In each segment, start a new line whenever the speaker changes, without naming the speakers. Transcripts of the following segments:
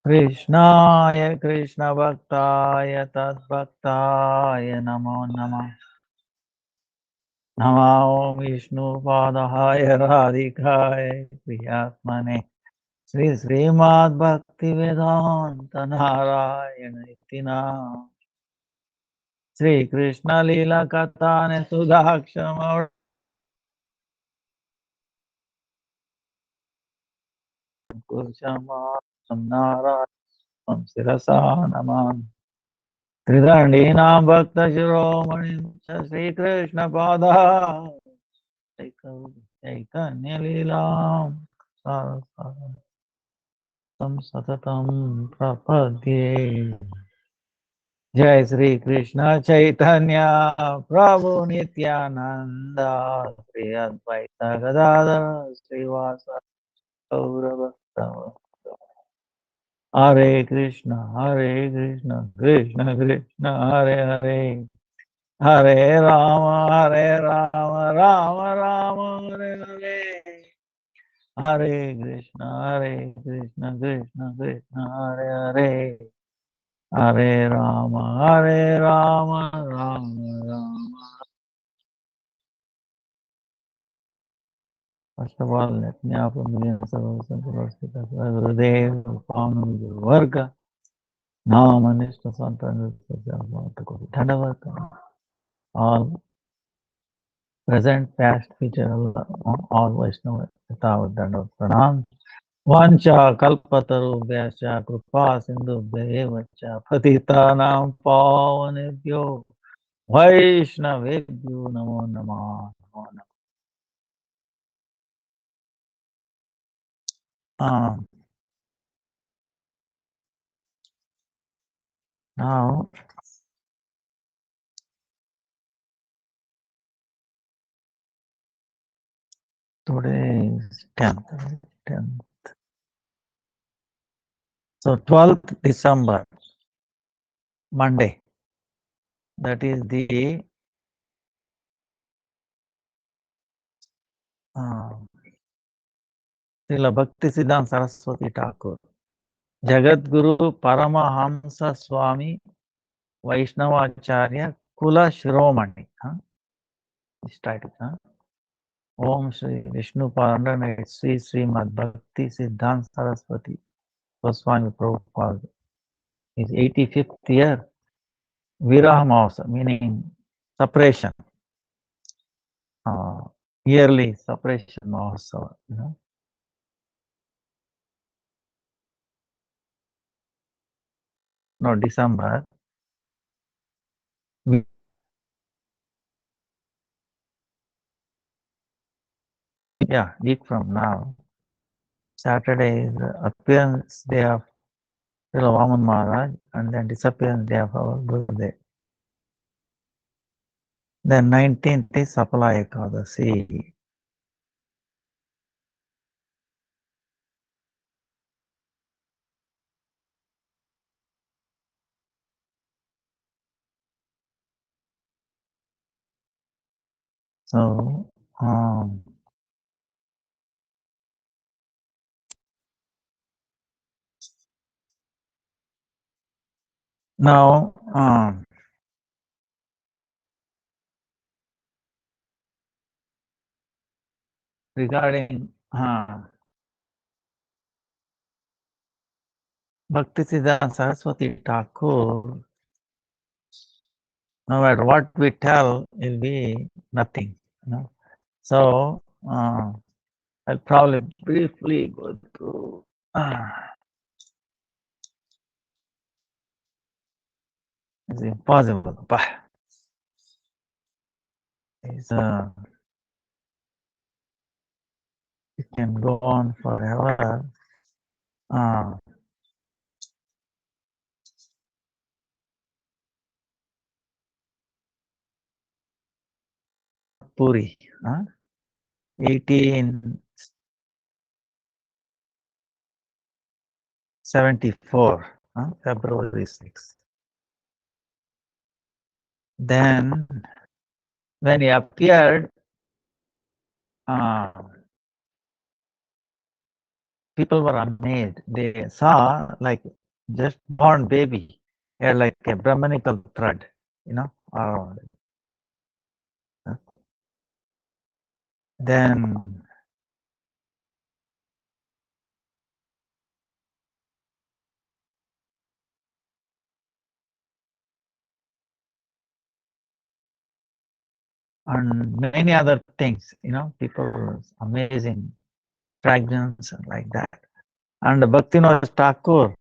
Krishnaya Krishna Bhaktaya Tadbhaktaya Namo Namah. Namo Vishnu Padahaya Radhikaya Priyatmane Sri Srimad Bhakti Vedanta Narayana Itina Sri Krishna Lila Katane Sudakshama Kushama Narayana Sirasa Naman Tridandinam Bhakta Shiromani Sri Krishna Pada Chaitanya Leela Sarasam Satatam Prapadye Jai Sri Krishna Chaitanya Prabhu Nityananda Sri Advaita Gadadhar Srivasa Gaurabhakta Hare Krishna Krishna Krishna Hare Hare Hare Rama Rama Rama Hare Hare Hare Krishna Krishna Hare Hare Hare Rama Rama Rama. First of all, let me offer millions of Gurudeva, Panu Guru Varga, Nama Nishta Santana Dandavata, all present, past, future, all Vaishnava, Tavat Dandavat Pranam. Vancha kalpatarubhyascha kripa sindhubhya patitanam pavanebhyo Vaishnavebhyo namo namah. Now, today is 10th, right? 10th. So 12th December, Monday. That is the Srila Bhaktisiddhanta Saraswati Thakur, Jagadguru Paramahamsa Swami Vaishnavacharya Kula Shiromani. This title. Om Shri Vishnu Paranam Sri Srimad Bhakti Siddhanta Saraswati Goswami Prabhupada. His 85th year, Viraha Mahotsav, meaning separation, yearly separation Mahotsav. No, December. Yeah, week from now. Saturday is the appearance day of Srila Vaman Maharaj, and then disappearance day of our Gurudev. Then 19th is Sapala Ekadasi. So, now, regarding Bhaktisiddhanta Saraswati Thakur, no matter what we tell, will be nothing. So, I'll probably briefly go through. It's impossible. It's, it can go on forever. Puri, 1874, February 6th. Then, when he appeared, people were amazed. They saw like just born baby, had like a Brahmanical thread, around it. Then and many other things, people amazing fragrance like that. And Bhaktivinoda Thakur,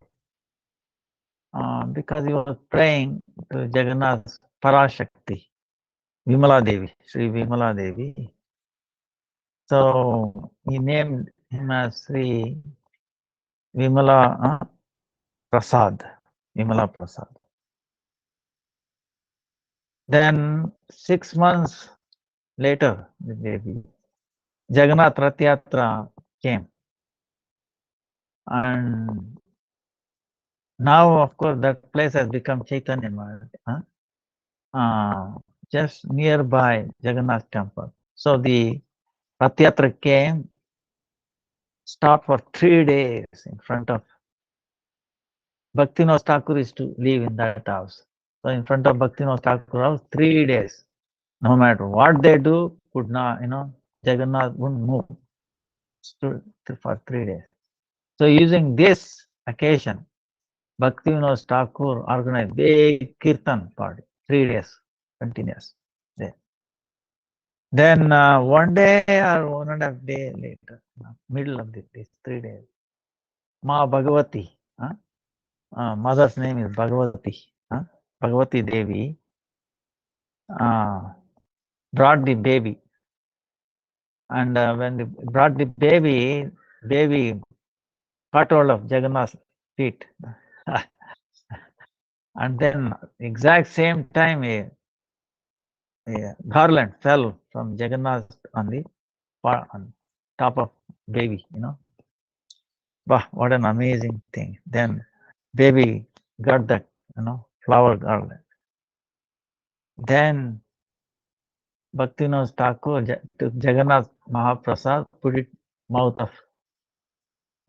because he was praying to Jagannath's Parashakti, Vimala Devi, Sri Vimala Devi. So he named him as Sri Vimala Prasad, Vimala Prasad. Then 6 months later, the baby, Jagannath Rath Yatra came. And now, of course, that place has become Chaitanya Maharaj, just nearby Jagannath temple. So the Rath Yatra came, stopped for 3 days in front of Bhaktivinoda Thakur is to live in that house. So in front of Bhaktivinoda Thakur house, 3 days. No matter what they do, could not, Jagannath wouldn't move. Stood for 3 days. So using this occasion, Bhaktivinoda Thakur organized big kirtan party, 3 days continuous. There. Then 1 day or 1.5 day later, middle of these 3 days, Ma Bhagavati, mother's name is Bhagavati, Bhagavati Devi, brought the baby. And when they brought the baby caught hold of Jagannath's feet. And then exact same time a garland fell from Jagannath on top of baby, Wow, what an amazing thing. Then baby got that, flower garland. Then Bhaktivinoda Thakur took Jagannath Mahaprasad, put it mouth of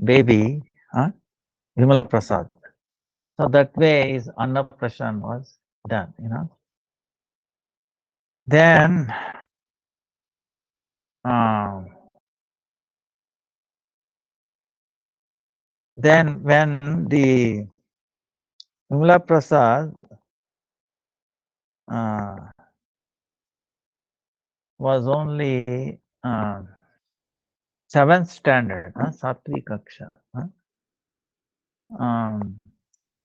baby, Vimal Prasad. So that way his Annaprashan was done, Then when the Vimala Prasad was only 7th standard, Satvi Kaksha,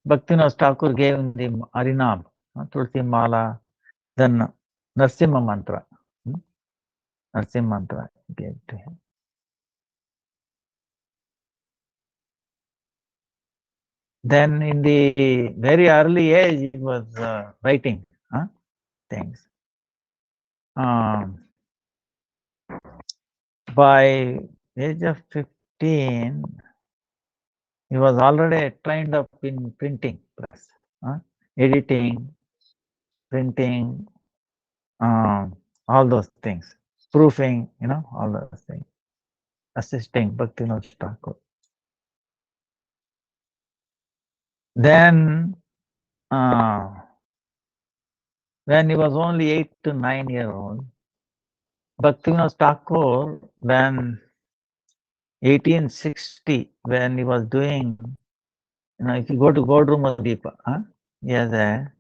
Bhaktivinoda Thakur gave him the Harinam, Tulsi Mala, then Narsimha Mantra. Narsimha Mantra gave to him. Then in the very early age, he was writing things. By age of 15, he was already trained up in printing press, editing, printing, all those things, proofing, all those things, assisting Bhaktivinoda Thakur. Then, when he was only 8 to 9 years old, Bhaktivinoda Thakur, when 1860, when he was doing, if you go to Godruma Deepa, he has a,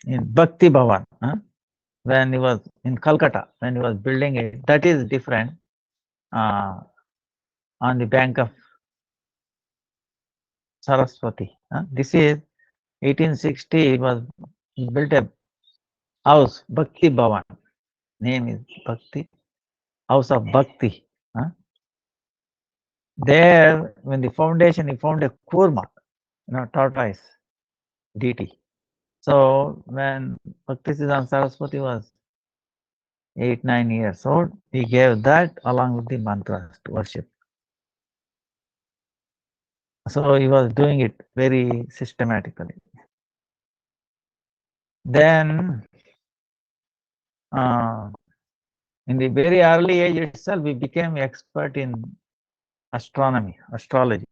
in Bhakti Bhavan, when he was in Calcutta, when he was building it, that is different, on the bank of Saraswati. This is 1860, he built a house, Bhakti Bhavan. Name is Bhakti, House of Bhakti. There, when the foundation, he found a kurma, tortoise deity. So when Bhaktisiddhanta Saraswati was 8, 9 years old, he gave that along with the mantras to worship. So he was doing it very systematically. Then In the very early age itself, he became expert in astronomy, astrology,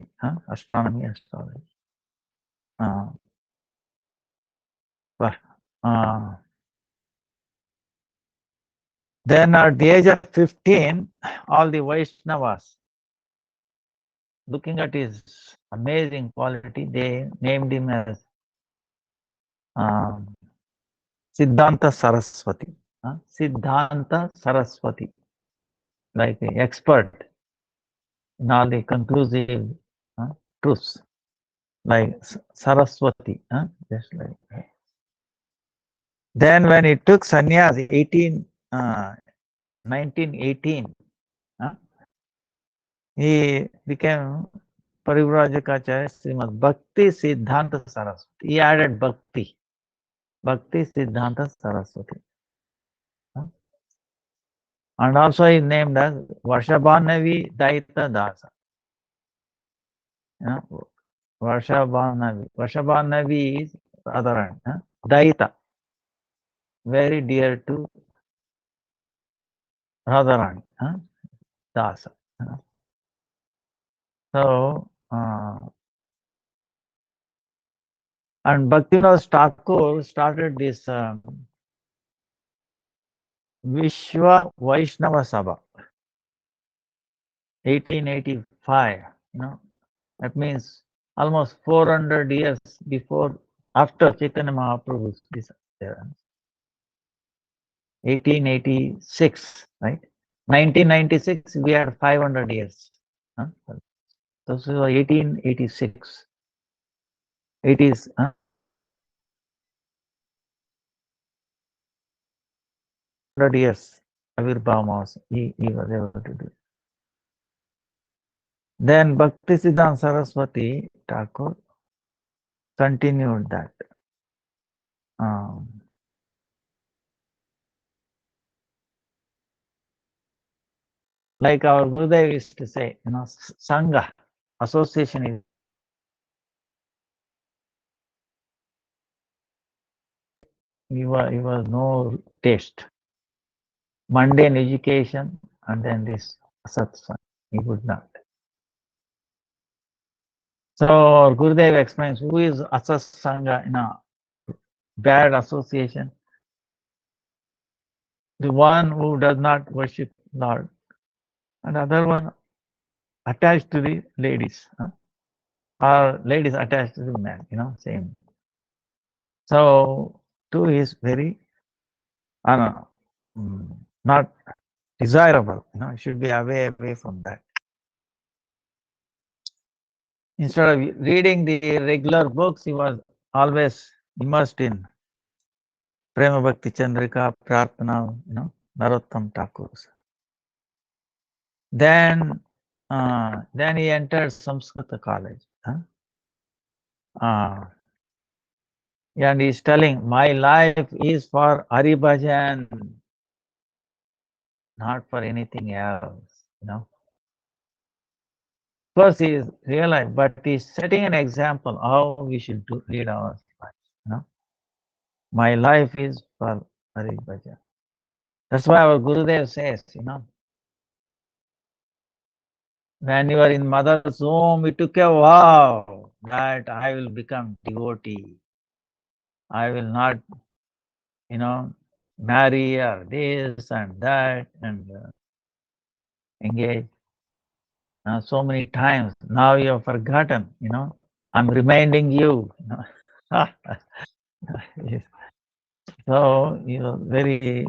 astronomy, astrology. Uh, but, uh, then at the age of 15, all the Vaishnavas, looking at his amazing quality, they named him as um, Siddhanta Saraswati. Siddhanta Saraswati, like an expert in all the conclusive truths, like Saraswati, just like that. Then when he took sannyas, 1918, he became Parivrajacharya Srimad Bhakti Siddhanta Saraswati. He added Bhakti. Bhakti Siddhanta Saraswati. And also he named as Varshabhanavi Daita Dasa. Varshabhanavi. Varshabhanavi is Radharani. Daita, very dear to Radharani. Dasa. So, and Bhaktivinoda Thakur started this Vishwa Vaishnava Sabha, 1885. That means almost 400 years before, after Chaitanya Mahaprabhu's disappearance. 1886, right? 1996, we had 500 years. This is 1886. It is 100 years. Avirbhav he was able to do. Then Bhaktisiddhanta Saraswati Thakur continued that. Like our Gurudeva used to say, Sangha, association is he was no taste. Mundane education and then this satsang. He would not. So Gurudev explains who is asatsanga in a bad association. The one who does not worship Lord. And other one attached to the ladies. Or ladies attached to the man, same. So two is very not desirable. You should be away from that. Instead of reading the regular books, he was always immersed in Prema Bhakti Chandrika, Prarthana, Narottam Thakur's. Then he entered Samskrita college. And he's telling, my life is for Hari Bhajan, not for anything else. First, he is realized, but he's setting an example how we should lead our life. My life is for Hari Bhajan. That's why our Gurudev says, when you are in mother's womb, you took a vow that I will become devotee. I will not, marry or this and that and engage. So many times. Now you have forgotten, I'm reminding you. So, very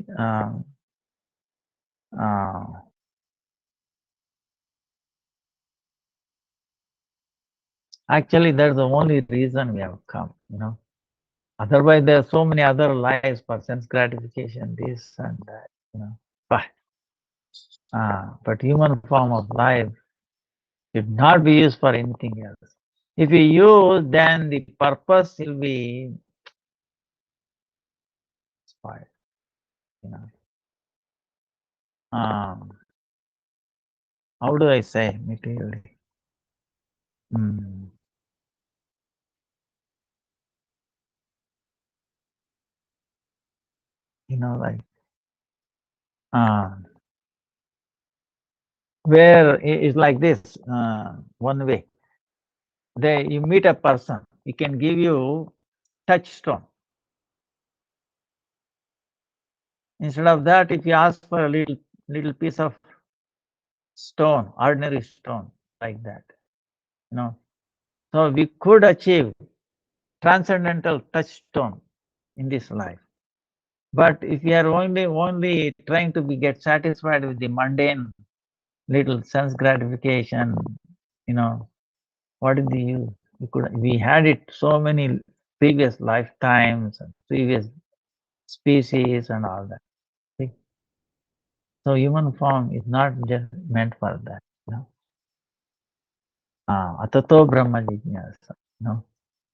actually, that's the only reason we have come, Otherwise, there are so many other lives for sense gratification, this and that, But human form of life should not be used for anything else. If you use, then the purpose will be spoiled. How do I say materially? Like where it's like this, one way. You meet a person, he can give you touchstone. Instead of that, if you ask for a little piece of stone, ordinary stone, like that, you know. So we could achieve transcendental touchstone in this life. But if you are only trying to get satisfied with the mundane little sense gratification, you know, what is the use? We had it so many previous lifetimes, and previous species, and all that. See? So human form is not just meant for that. You know? Atato Brahma Jignasa. You know?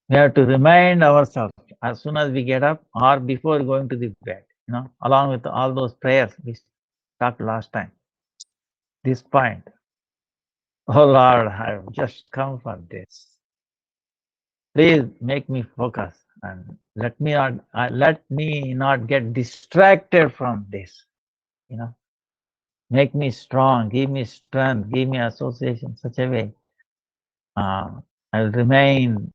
We have to remind ourselves as soon as we get up or before going to the bed, you know, along with all those prayers we talked last time. This point, oh Lord, I have just come for this. Please make me focus and let me not get distracted from this. You know, make me strong, give me strength, give me association such a way I will remain,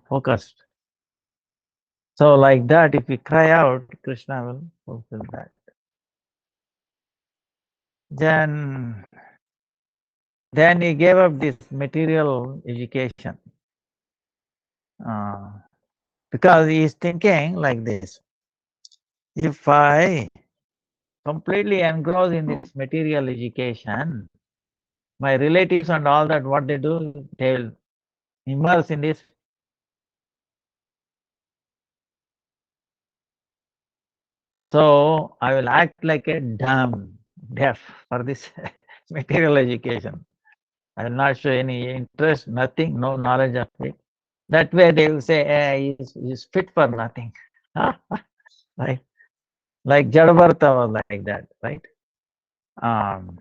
focused. So like that, if we cry out, Krishna will fulfill that. Then, then he gave up this material education uh, because he is thinking like this: if I completely engross in this material education, my relatives and all that, what they do, they will immerse in this. So I will act like a dumb, deaf for this material education. I will not show any interest, nothing, no knowledge of it. That way they will say, he's fit for nothing. Right? Like Jadabharata was like that, right? Um,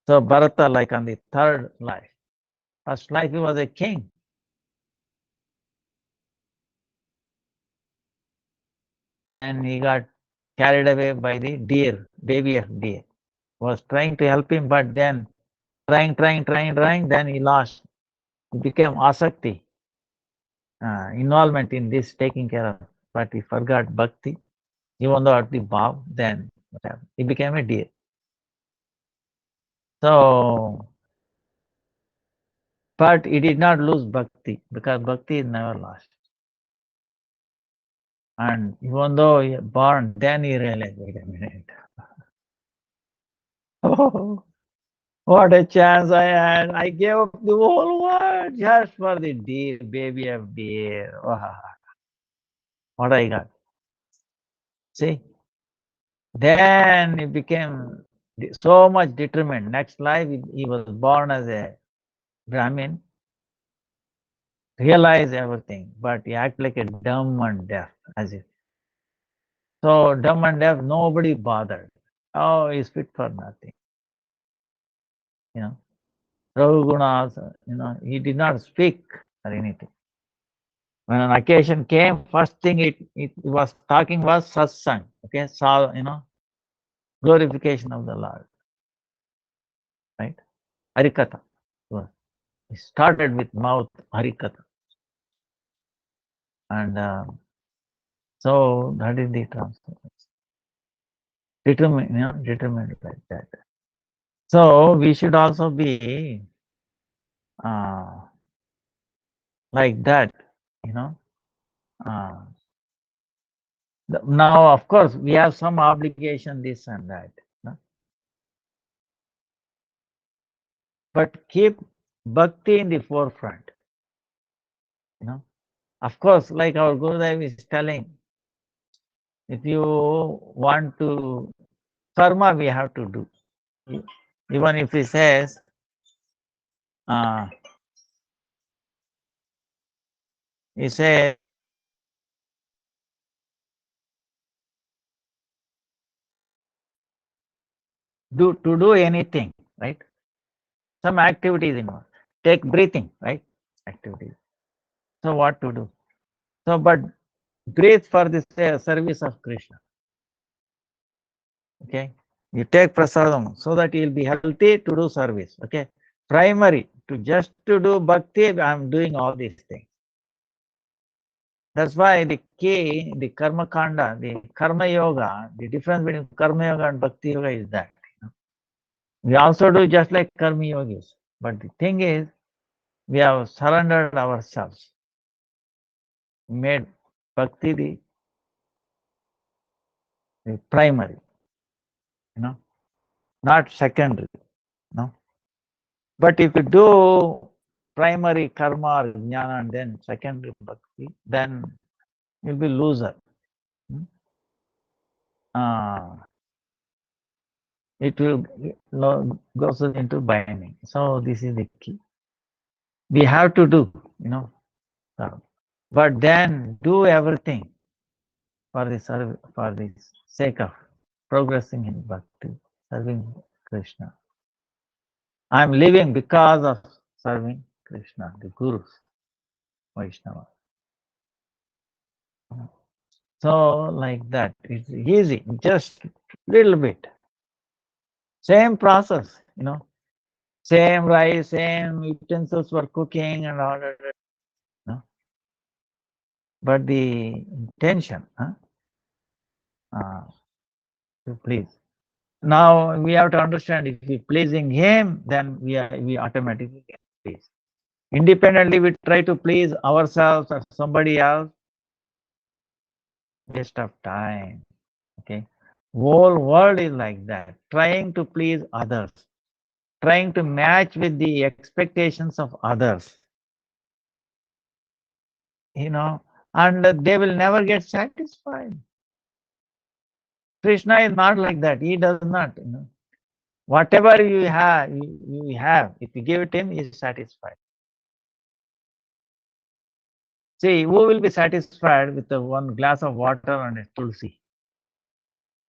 so Bharata, like on the third life. First life he was a king. And he got carried away by the deer, baby of deer. Was trying to help him, but then trying, then he lost. He became asakti, involvement in this taking care of. But he forgot bhakti. Even though at the bhav, then what happened? He became a deer. So, but he did not lose bhakti because bhakti is never lost. And even though he born, then he realized, wait a minute. Oh, what a chance I had. I gave up the whole world just for the deer, baby of deer. Oh, what I got. See? Then he became so much determined. Next life, he was born as a Brahmin, realized everything, but he acted like a dumb and deaf, as if. So dumb and deaf, nobody bothered. Oh, he's fit for nothing. You know, Raghugunas, he did not speak or anything. When an occasion came, first thing it was talking was satsang. Okay, so glorification of the Lord, right? Harikatha. He started with mouth Harikatha, and so that is the transformation. Determined like that. So we should also be uh, like that, you know. Uh, Now, of course, we have some obligation, this and that, but keep bhakti in the forefront. You know, of course, like our Gurudeva is telling, if you want to karma, we have to do. Even if he says, uh, he says, do anything, right? Some activities involved. Take breathing, right? Activities. So what to do? So, but breathe for the service of Krishna. Okay. You take prasadam so that you'll be healthy to do service. Okay. Primary, to do bhakti, I'm doing all these things. That's why the key, the karma kanda, the karma yoga, the difference between karma yoga and bhakti yoga is that. We also do just like karma yogis. But the thing is, we have surrendered ourselves, made bhakti the primary, you know, not secondary. No. But if you do primary karma or jnana and then secondary bhakti, then you'll be loser. It will goes into binding. So this is the key. We have to do, but then do everything for the sake of progressing in bhakti, serving Krishna. I'm living because of serving Krishna, the Gurus, Vaishnava. So like that, it's easy, just little bit. Same process, same rice, same utensils for cooking and all that. But the intention to please. Now we have to understand if we're pleasing him, then we automatically get pleased. Independently, we try to please ourselves or somebody else, waste of time. Okay, whole world is like that, trying to please others, trying to match with the expectations of others. And they will never get satisfied. Krishna is not like that. He does not. Whatever you have. If you give it to him, he is satisfied. See, who will be satisfied with one glass of water and a tulsi?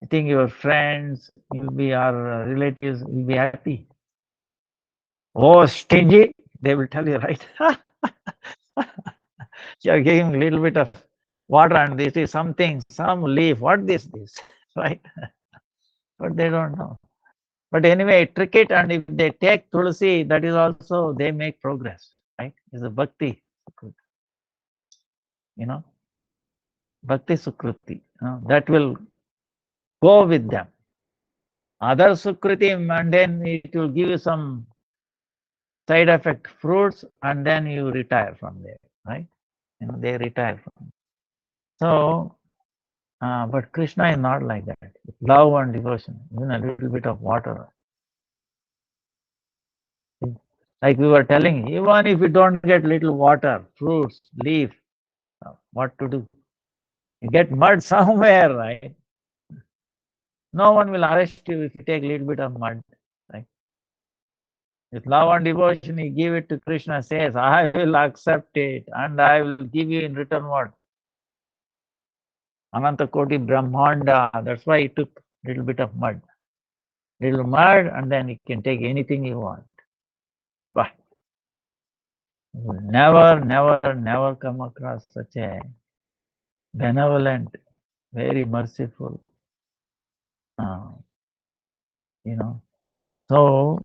I think your friends will be, our relatives will be happy. Oh, stingy, they will tell you, right? You are giving a little bit of water and this is something, some leaf. What this? Right? But they don't know. But anyway, trick it, and if they take tulsi, that is also, they make progress, right? It's a bhakti, bhakti sukruti, that will go with them. Other sukruti, and then it will give you some side effect fruits, and then you retire from there, right? They retire from. So, but Krishna is not like that. Love and devotion, even a little bit of water. Like we were telling, even if you don't get little water, fruits, leaf, what to do? You get mud somewhere, right? No one will arrest you if you take a little bit of mud, right? With love and devotion, you give it to Krishna, says, I will accept it and I will give you in return what? Ananta Koti Brahmanda. That's why he took a little bit of mud. Little mud, and then you can take anything you want. But you will never come across such a benevolent, very merciful, So,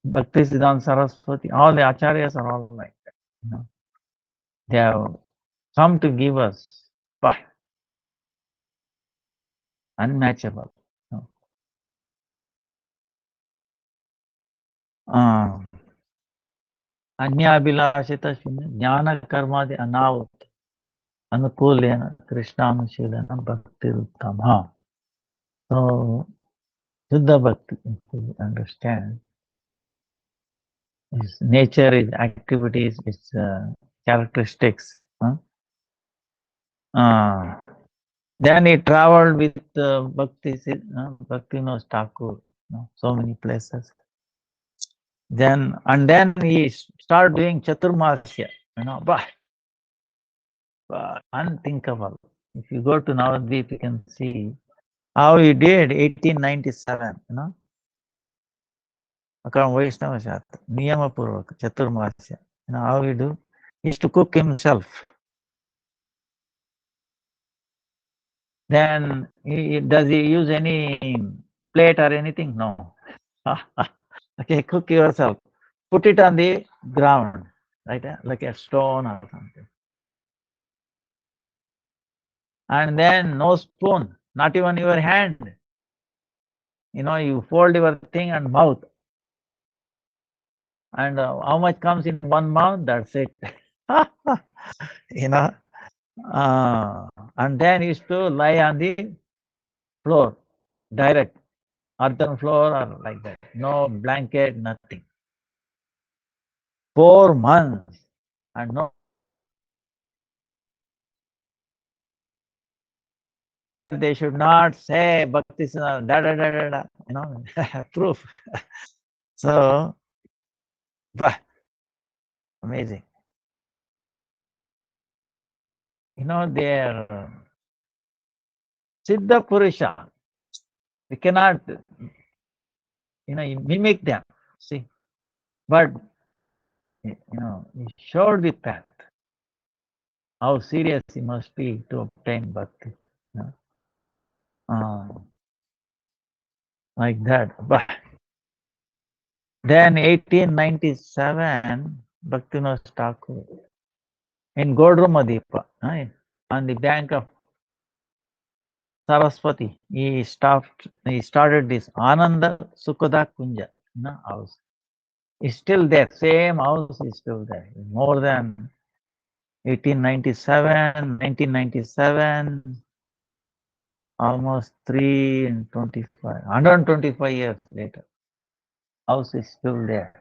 Bhaktisiddhanta Saraswati, all the acharyas are all like that. They have come to give us unmatchable. Anyabhilasita jnana karmadi anavut anukulena Krishnanushilana bhakti uttama. So, Shuddha Bhakti, if you understand, its nature, its activities, its characteristics. Then he traveled with Bhaktivinoda Thakur, so many places. Then he started doing Chaturmasya, but unthinkable. If you go to Navadvip, you can see how he did 1897, Akam Vaishnava Shastra, Niyama Purvaka, Chaturmasya. How he do? He used to cook himself. Then does he use any plate or anything? No. Okay, cook yourself. Put it on the ground, right? Like a stone or something. And then no spoon, not even your hand. You fold your thing and mouth. And how much comes in one mouth? That's it. you know. Uh, and then used to lie on the floor, direct, earthen floor or like that. No blanket, nothing. 4 months. And no, they should not say Bhakti Siddhanta, da da da da da, proof. So, amazing. They're Siddha Purusha. We cannot, mimic them. See, but he showed the path. How serious he must be to obtain bhakti. Uh, like that. But then 1897, Bhaktivinoda Thakur in Godrumadipa, on the bank of Saraswati, he started this Ananda Sukhada Kunja house. It's still there. Same house is still there. More than 1897, 1997, almost 325, 125 years later. House is still there.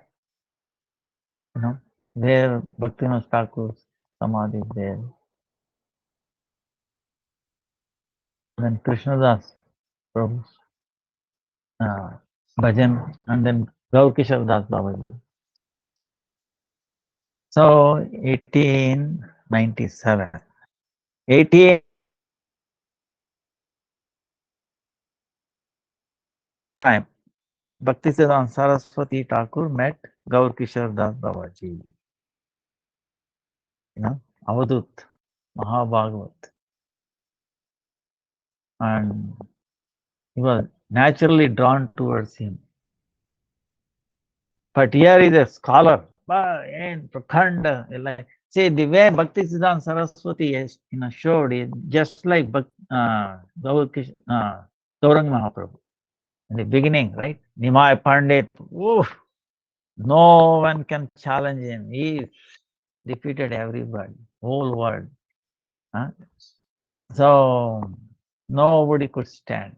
There Bhaktivinoda Thakur's Samadhi is there. Then Krishnadas Prabhu's bhajan, and then Gaurkishore Das Babaji. So 1897. 18 time, Bhaktisiddhanta Saraswati Thakur met Gaurkishore Das Babaji. Avadut, Mahabhagavat. And he was naturally drawn towards him. But here is a scholar, and Prakhanda. See, the way Bhaktisiddhanta Saraswati is, showed it just like Gaurang Mahaprabhu. In the beginning, right? Nimai Pandit, no one can challenge him. He defeated everybody, whole world. So nobody could stand,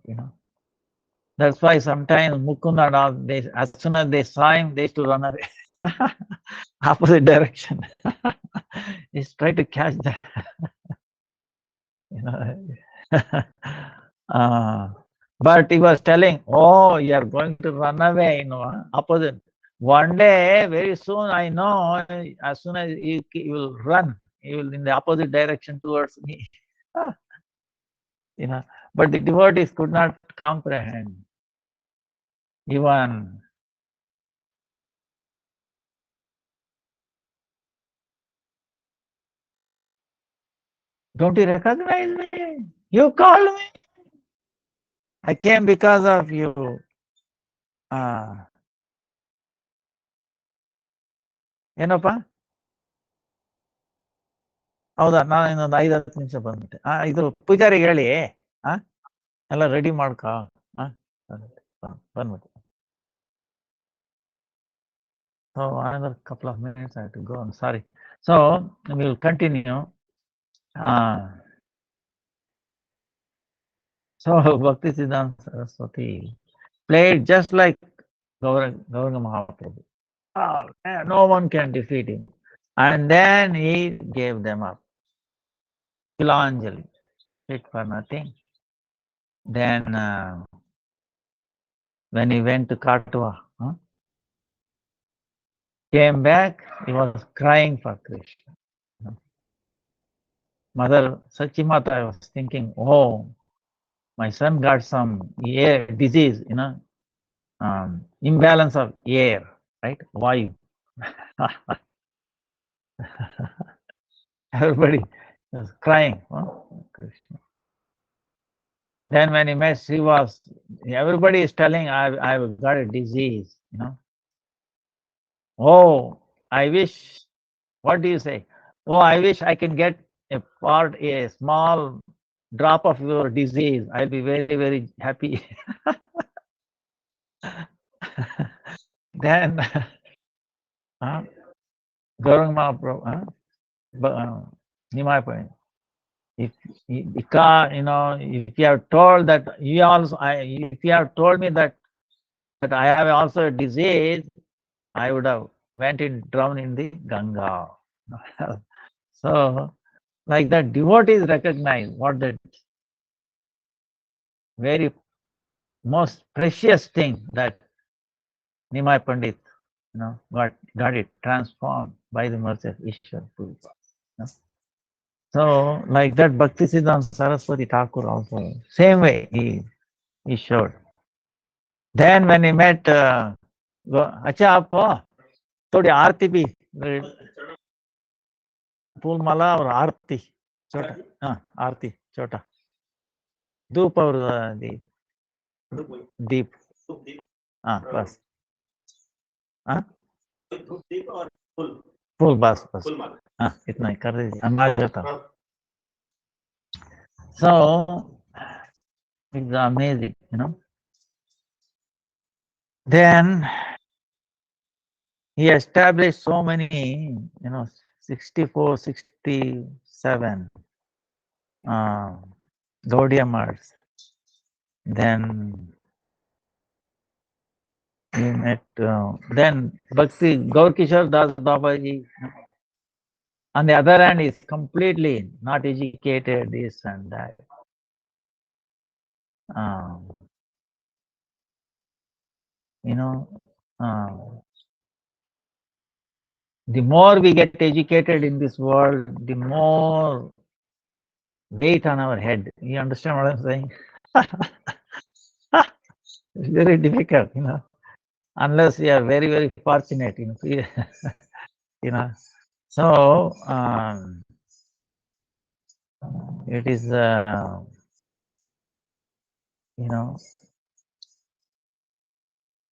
That's why sometimes Mukunda and all, as soon as they saw him, they used to run away. Opposite direction. He's trying to catch that. But he was telling, oh, you are going to run away, opposite. One day, very soon, I know, as soon as you will run, you will in the opposite direction towards me. But the devotees could not comprehend. Even don't you recognize me? You called me. I came because of you. ಏನಪ್ಪ ಹೌದಾ, ನಾನು ಇನ್ನೊಂದು 5-10 ನಿಮಿಷ ಬಂದ್ಬಿಟ್ಟೆ. ಇದು ಪೂಜಾರಿಗೆ ಹೇಳಿ ಎಲ್ಲ ready ಮಾಡ್ಕೊ ಬಂದ್ಬಿಟ್ಟೆ. So another couple of minutes I have to go. I'm sorry. So we will continue. So Bhaktisiddhanta Saraswati played just like Gauranga Mahaprabhu. No one can defeat him. And then he gave them up. Tilanjali, fit for nothing. Then when he went to Katwa, came back, he was crying for Krishna. Mother Sachimata, I was thinking, oh, my son got some air disease, imbalance of air, right? Why? Everybody was crying. Krishna. Then when he met Srivas, everybody is telling, I've got a disease, Oh, I wish, what do you say? Oh, I wish I can get a small drop of your disease. I'll be very, very happy. Then, Gauranga Mahaprabhu, Nimai point. If if you have told that if you have told me that I have also a disease, I would have went in drowned in the Ganga. So, like that, devotees recognize what that very most precious thing that Nimai Pandit, got it transformed by the mercy of Ishwar Puri. So, like that, Bhakti Siddhanta Saraswati Thakur also, same way he showed. Then when he met, अच्छा आप थोड़ी आरती भी फूल माला और आरती छोटा, हाँ आरती छोटा धूप और दीप, हाँ बस, हाँ फूल बस बस, हाँ इतना ही कर दीजिए, हम आ जाता. So it's amazing, Then he established so many, 64, 67 Gaudiya Maths. Then he met, then Bhakti Gaur Kishore Das Babaji. On the other hand, is completely not educated, this and that. The more we get educated in this world, the more weight on our head. You understand what I'm saying? It's very difficult, unless you are very, very fortunate, So it is,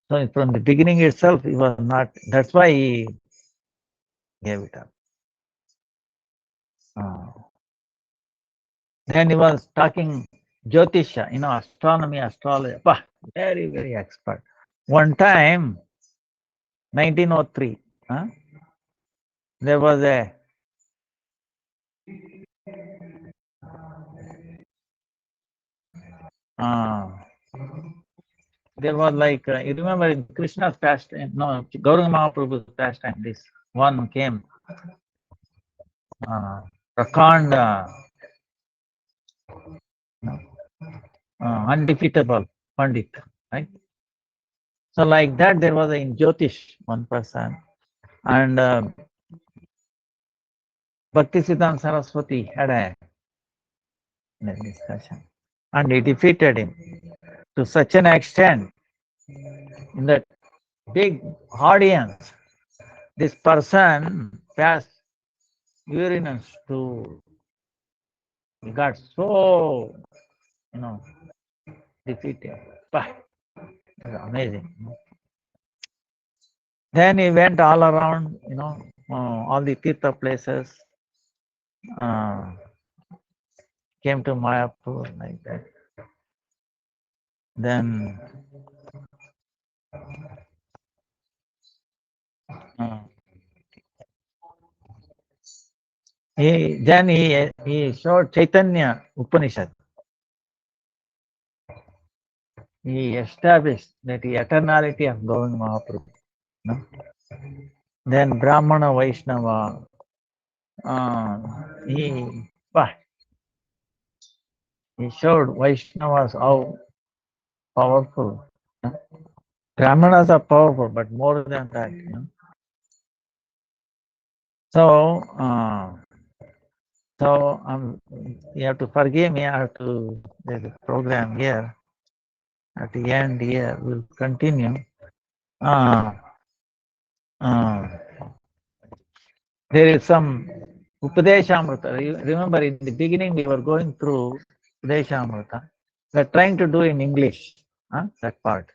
so from the beginning itself, he was not. That's why he gave it up. Then he was talking Jyotisha, astronomy, astrology. Very, very expert. One time, 1903, there was like, you remember in Krishna's pastime, no, Gauranga Mahaprabhu's pastime, this one came, Rakhand, undefeatable Pandit, right? So like that, there was in Jyotish, one person, and Bhakti Siddhanta Saraswati had a discussion, and he defeated him to such an extent in that big audience. This person passed urine to, he got so, defeated. Amazing. Then he went all around, all the Tirtha places, came to Mayapur like that. Then he showed Chaitanya Upanishad. He established that the eternality of Gauranga Mahaprabhu. Then Brahmana Vaishnava, he showed Vaishnavas how powerful. Brahmanas are powerful, but more than that. So, you have to forgive me. I have to, there's a program here. At the end here, we'll continue. There is some Upadeshamrita. Remember, in the beginning, we were going through Upadeshamrita. We're trying to do in English, that part.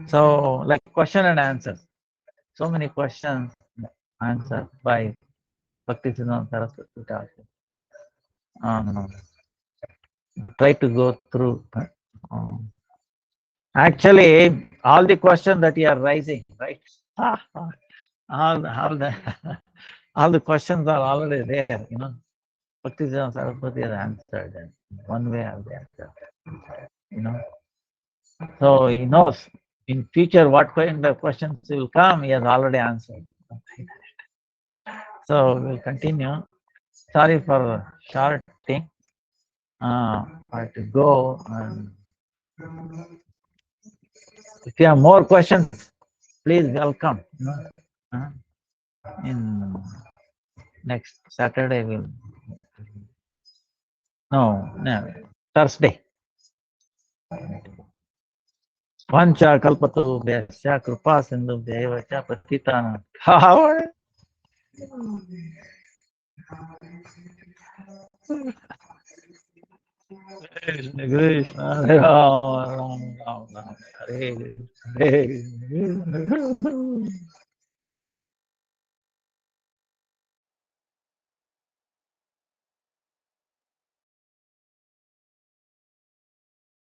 So, like question and answer. So many questions answered by Bhakti Siddhanta Saraswati Thakur. Try to go through. Actually, all the questions that you are raising, right? all the all the questions are already there. Bhakti Siddhanta Saraswati has answered in one way or the other. You know, so he knows in future what kind of questions will come. He has already answered. So we'll continue. Sorry for short thing. I to go. And if you have more questions, please welcome. In next Saturday, no, Thursday. Vancha kalpatu vyasya kripa sindhu devacha patitana. Krishna Krishna Ram Ram Ram Ram Hare Hare